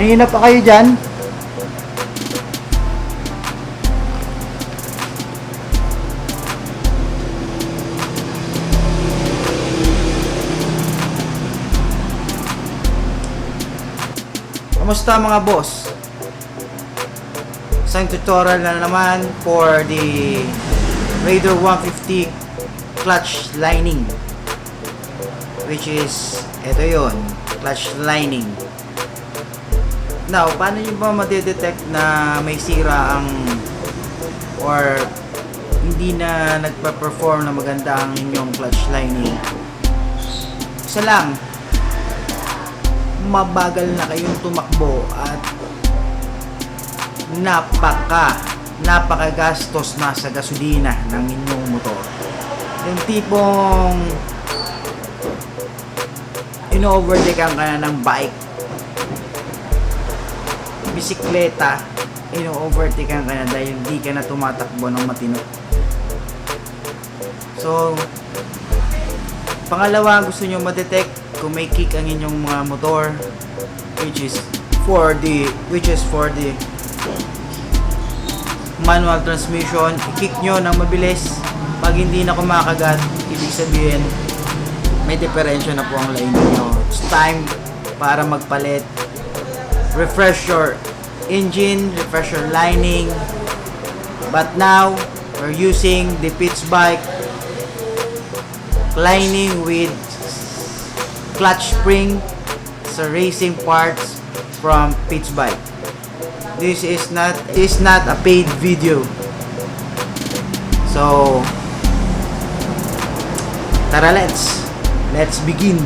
Mahina pa kayo dyan? Kamusta mga boss? Isang tutorial na naman for the Raider 150 clutch lining, which is ito yon, clutch lining. Now, paano nyo ba madedetect na may sira ang or hindi na nagpa-perform na maganda ang inyong clutch lining? Isa lang, mabagal na kayong tumakbo at napakagastos na sa gasolina ng inyong motor. Yung tipong ino-overtakean ka na ng bike, bisikleta, ino-overtakean ka na dahil hindi ka na tumatakbo ng matino. So, pangalawa, gusto nyo ma-detect kung may kick ang inyong mga motor, which is for the manual transmission. I-kick nyo ng mabilis. Pag hindi na kumakagat, ibig sabihin may diferensya na po ang lining nyo. It's time para magpalit. Refresh your engine, refresh your lining. But now, we're using the pitsbike lining with clutch spring sa racing parts from pitsbike. This is not a paid video. So, tara, let's begin.